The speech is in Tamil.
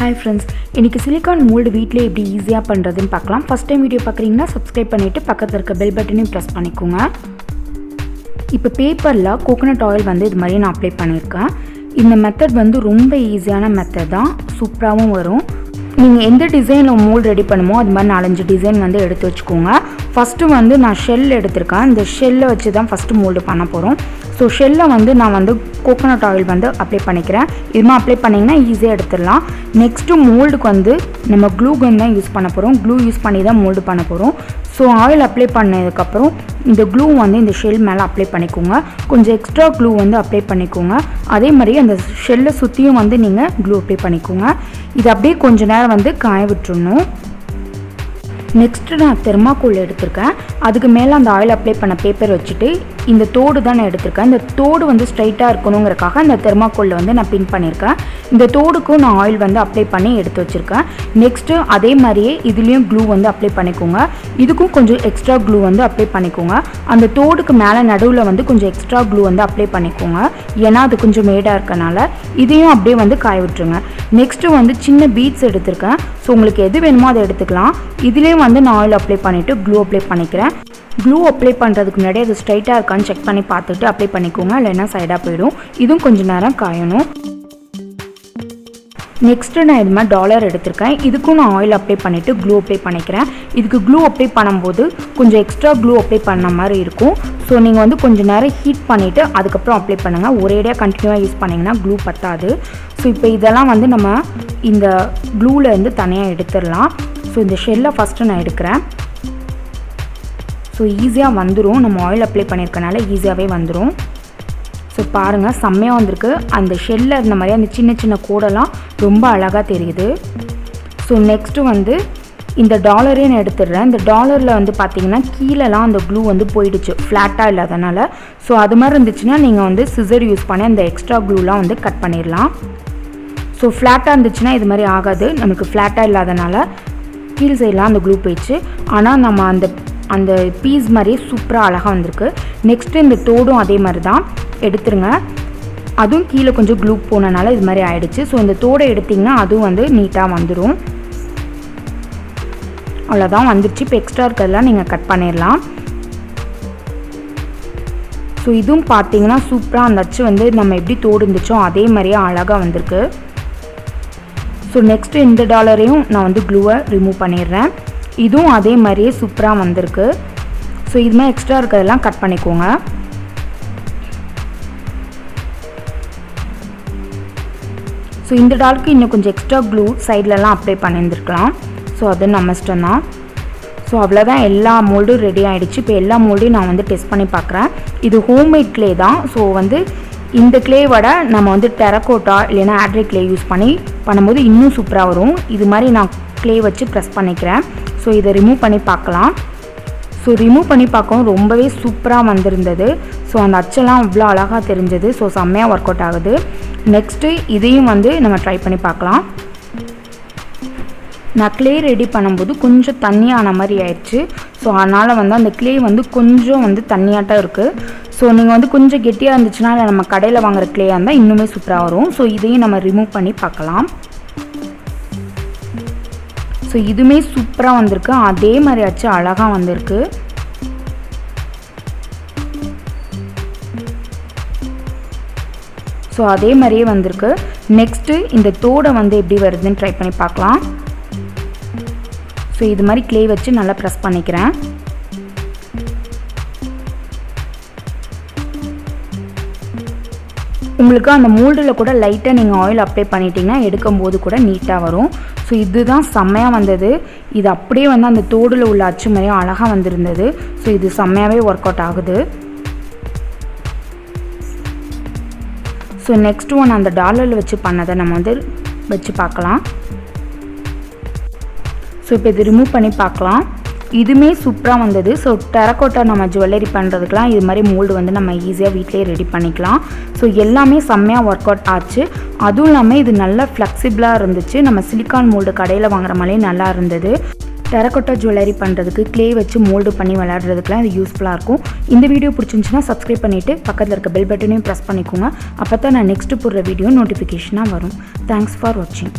Hi friends, இன்னைக்கு silicone mold வீட்லயே எப்படி ஈஸியா பண்றதுன்னு பார்க்கலாம். First time வீடியோ பார்க்கறீங்கன்னா subscribe பண்ணிட்டு பக்கத்துல இருக்க bell button-ஐயும் press பண்ணிக்கோங்க. இப்போ பேப்பர்ல coconut oil வந்து இது மாதிரி நான் அப்ளை பண்ணிருக்கேன். இந்த மெத்தட் வந்து ரொம்ப ஈஸியான மெத்தட் தான். சூப்பராவும் வரும். நீங்க எந்த டிசைன்ல mold ரெடி பண்ணுமோ அது மாதிரி 4-5 டிசைன் வந்து எடுத்து வச்சுக்கோங்க. ஃபர்ஸ்ட் வந்து நான் ஷெல் எடுத்துர்க்கேன். இந்த ஷெல்ல வச்சு தான் ஃபர்ஸ்ட் mold பண்ண போறோம். ஸோ ஷெல்லை வந்து நான் வந்து கோகோனட் ஆயில் வந்து அப்ளை பண்ணிக்கிறேன். இதுமா அப்ளை பண்ணிங்கன்னா ஈஸியாக எடுத்துடலாம். நெக்ஸ்ட்டு மோல்டுக்கு வந்து நம்ம க்ளூ கன் தான் யூஸ் பண்ண போகிறோம். க்ளூ யூஸ் பண்ணி தான் மோல்டு பண்ண போகிறோம். ஸோ ஆயில் அப்ளை பண்ணதுக்கப்புறம் இந்த க்ளூ வந்து இந்த ஷெல் மேலே அப்ளை பண்ணிக்கோங்க. கொஞ்சம் எக்ஸ்ட்ரா க்ளூ வந்து அப்ளை பண்ணிக்கோங்க. அதே மாதிரி அந்த ஷெல்லை சுற்றியும் வந்து நீங்கள் க்ளூ அப்ளை பண்ணிக்கோங்க. இது அப்படியே கொஞ்சம் நேரம் வந்து காய விட்டுறணும். நெக்ஸ்ட்டு நான் தெர்மாக்கோல் எடுத்திருக்கேன். அதுக்கு மேலே அந்த ஆயில் அப்ளை பண்ண பேப்பர் வச்சுட்டு இந்த தோடு தான் நான் எடுத்திருக்கேன். இந்த தோடு வந்து ஸ்ட்ரைட்டாக இருக்கணுங்கிறக்காக இந்த தெர்மாக்கோலில் வந்து நான் பின் பண்ணியிருக்கேன். இந்த தோடுக்கும் நான் ஆயில் வந்து அப்ளை பண்ணி எடுத்து வச்சுருக்கேன். நெக்ஸ்ட்டு அதே மாதிரியே இதுலேயும் க்ளூ வந்து அப்ளை பண்ணிக்கோங்க. இதுக்கும் கொஞ்சம் எக்ஸ்ட்ரா க்ளூ வந்து அப்ளை பண்ணிக்கோங்க. அந்த தோடுக்கு மேலே நடுவில் வந்து கொஞ்சம் எக்ஸ்ட்ரா க்ளூ வந்து அப்ளை பண்ணிக்கோங்க. ஏன்னா அது கொஞ்சம் மேடாக இருக்கனால இதையும் அப்படியே வந்து காய விட்டுருங்க. நெக்ஸ்ட்டு வந்து சின்ன பீட்ஸ் எடுத்திருக்கேன். ஸோ உங்களுக்கு எது வேணுமோ அதை எடுத்துக்கலாம். இதுலேயும் வந்து நான் ஆயில் அப்ளை பண்ணிவிட்டு க்ளூ அப்ளை பண்ணிக்கிறேன். க்ளூ அப்ளை பண்ணுறதுக்கு முன்னாடி அது ஸ்ட்ரைட்டாக இருக்கான்னு செக் பண்ணி பார்த்துட்டு அப்ளை பண்ணிக்கோங்க. இல்லைன்னா சைடாக போயிடும். இதுவும் கொஞ்சம் நேரம் காயணும். நெக்ஸ்ட்டு நான் இது மாதிரி டாலர் எடுத்திருக்கேன். இதுக்கும் நான் ஆயில் அப்ளை பண்ணிவிட்டு க்ளூ அப்ளை பண்ணிக்கிறேன். இதுக்கு க்ளூ அப்ளை பண்ணும்போது கொஞ்சம் எக்ஸ்ட்ரா க்ளூ அப்ளை பண்ண மாதிரி இருக்கும். ஸோ நீங்கள் வந்து கொஞ்சம் நேரம் ஹீட் பண்ணிவிட்டு அதுக்கப்புறம் அப்ளை பண்ணுங்கள். ஒரேடியாக கண்டினியூவாக யூஸ் பண்ணிங்கன்னா க்ளூ பத்தாது. ஸோ இப்போ இதெல்லாம் வந்து நம்ம இந்த க்ளூவில் இருந்து தனியாக எடுத்துடலாம். ஸோ இந்த ஷெல்லை ஃபஸ்ட்டு நான் எடுக்கிறேன். ஸோ ஈஸியாக வந்துடும். நம்ம ஆயில் அப்ளை பண்ணியிருக்கனால ஈஸியாகவே வந்துடும். ஸோ பாருங்கள், செம்மையாக வந்திருக்கு. அந்த ஷெல்லில் இருந்த மாதிரி அந்த சின்ன சின்ன கோடெல்லாம் ரொம்ப அழகாக தெரியுது. ஸோ நெக்ஸ்ட்டு வந்து இந்த டாலரே நான் எடுத்துடுறேன். இந்த டாலரில் வந்து பார்த்திங்கன்னா கீழெல்லாம் அந்த க்ளூ வந்து போயிடுச்சு, ஃப்ளாட்டாக இல்லாதனால. ஸோ அது மாதிரி இருந்துச்சுன்னா நீங்கள் வந்து சிசர் யூஸ் பண்ணி அந்த எக்ஸ்ட்ரா க்ளூலாம் வந்து கட் பண்ணிடலாம். ஸோ ஃப்ளாட்டாக இருந்துச்சுன்னா இது மாதிரி ஆகாது. நமக்கு ஃப்ளாட்டாக இல்லாதனால கீழ் சைடெலாம் அந்த க்ளூ போயிடுச்சு. ஆனால் நம்ம அந்த பீஸ் மாதிரியே சூப்பராக அழகாக வந்திருக்கு. நெக்ஸ்ட்டு இந்த தோடும் அதே மாதிரி தான் எடுத்துருங்க. அதுவும் கீழே கொஞ்சம் க்ளூ போனனால இது மாதிரி ஆயிடுச்சு. ஸோ இந்த தோடை எடுத்திங்கன்னா அதுவும் வந்து நீட்டாக வந்துடும். அவ்வளோதான் வந்துடுச்சு. இப்போ எக்ஸ்ட்ரா இருக்கிறதெல்லாம் நீங்கள் கட் பண்ணிடலாம். ஸோ இதுவும் பார்த்தீங்கன்னா சூப்பராக அந்த அச்சு வந்து நம்ம எப்படி தோடு இருந்துச்சோ அதே மாதிரியே அழகாக வந்திருக்கு. ஸோ நெக்ஸ்ட்டு இந்த டாலரையும் நான் வந்து க்ளூவை ரிமூவ் பண்ணிடுறேன். இதுவும் அதே மாதிரியே சூப்பராக வந்திருக்கு. ஸோ இதுமாதிரி எக்ஸ்ட்ரா இருக்கிறதெல்லாம் கட் பண்ணிக்கோங்க. ஸோ இந்த டாலுக்கு இன்னும் கொஞ்சம் எக்ஸ்ட்ரா க்ளூ சைட்லலாம் அப்ளை பண்ணியிருந்துருக்கலாம். ஸோ அது நம்ம இஷ்டம் தான். ஸோ அவ்வளோதான், எல்லா மோல்டும் ரெடி ஆகிடுச்சு. இப்போ எல்லா மோல்டையும் நான் வந்து டெஸ்ட் பண்ணி பார்க்குறேன். இது ஹோம்மேட் க்ளே தான். ஸோ வந்து இந்த க்ளேவோட நம்ம வந்து டெரக்கோட்டா இல்லைன்னா ஆட்ரி க்ளே யூஸ் பண்ணி பண்ணும்போது இன்னும் சூப்பராக வரும். இது மாதிரி நான் க்ளே வச்சு ப்ரெஸ் பண்ணிக்கிறேன். ஸோ இதை ரிமூவ் பண்ணி பார்க்கலாம். ஸோ ரிமூவ் பண்ணி பார்க்கவும் ரொம்பவே சூப்பராக வந்திருந்தது. ஸோ அந்த அச்செல்லாம் அவ்வளோ அழகாக தெரிஞ்சது. ஸோ செம்மையாக ஒர்க் அவுட் ஆகுது. நெக்ஸ்ட்டு இதையும் வந்து நம்ம ட்ரை பண்ணி பார்க்கலாம். நான் க்ளே ரெடி பண்ணும்போது கொஞ்சம் தண்ணியான மாதிரி ஆயிடுச்சு. ஸோ அதனால் வந்து அந்த க்ளே வந்து கொஞ்சம் வந்து தண்ணியாட்டம் இருக்குது. ஸோ நீங்கள் வந்து கொஞ்சம் கெட்டியாக இருந்துச்சுன்னா நம்ம கடையில் வாங்குகிற க்ளேயாக இருந்தால் இன்னுமே சூப்பராக வரும். ஸோ இதையும் நம்ம ரிமூவ் பண்ணி பார்க்கலாம். ஸோ இதுவுமே சூப்பராக வந்திருக்கு. அதே மாதிரி ஆச்சு அழகாக வந்திருக்கு. ஸோ அதே மாதிரியே வந்திருக்கு. நெக்ஸ்ட்டு இந்த தோடை வந்து எப்படி வருதுன்னு ட்ரை பண்ணி பார்க்கலாம். ஸோ இது மாதிரி க்ளே வச்சு நல்லா ப்ரெஸ் பண்ணிக்கிறேன். உங்களுக்கு அந்த மோல்டில் கூட லைட்டாக நீங்கள் ஆயில் அப்ளை பண்ணிட்டீங்கன்னா எடுக்கும்போது கூட நீட்டாக வரும். ஸோ இதுதான் செம்மையாக வந்தது. இது அப்படியே வந்து அந்த தோடில் உள்ள அச்சு மாதிரியும் அழகாக வந்திருந்தது. ஸோ இது செம்மையாகவே ஒர்க் அவுட் ஆகுது. ஸோ நெக்ஸ்ட் ஒன் அந்த டாலரில் வச்சு பண்ணதை நம்ம வந்து வச்சு பார்க்கலாம். ஸோ இப்போ இது ரிமூவ் பண்ணி பார்க்கலாம். இதுவுமே சூப்பராக வந்தது. ஸோ டெரக்கோட்டா நம்ம ஜுவல்லரி பண்ணுறதுக்கெலாம் இது மாதிரி மோல்டு வந்து நம்ம ஈஸியாக வீட்டிலே ரெடி பண்ணிக்கலாம். ஸோ எல்லாமே செம்மையாக ஒர்க் அவுட் ஆச்சு. அதுவும் இல்லாமல் இது நல்லா ஃப்ளெக்சிபிளாக இருந்துச்சு. நம்ம சிலிக்கான் மோல்டு கடையில் வாங்குற மாதிரியே நல்லா இருந்தது. டெரக்கோட்டா ஜுவல்லரி பண்ணுறதுக்கு க்ளே வச்சு மோல்டு பண்ணி விளையாடுறதுக்குலாம் இது யூஸ்ஃபுல்லாக இருக்கும். இந்த வீடியோ பிடிச்சிருந்துச்சுன்னா சப்ஸ்கிரைப் பண்ணிவிட்டு பக்கத்தில் இருக்க பெல் பட்டனையும் ப்ரெஸ் பண்ணிக்கோங்க. அப்போ தான் நான் நெக்ஸ்ட்டு போடுற வீடியோ நோட்டிஃபிகேஷனாக வரும். தேங்க்ஸ் ஃபார் வாட்சிங்.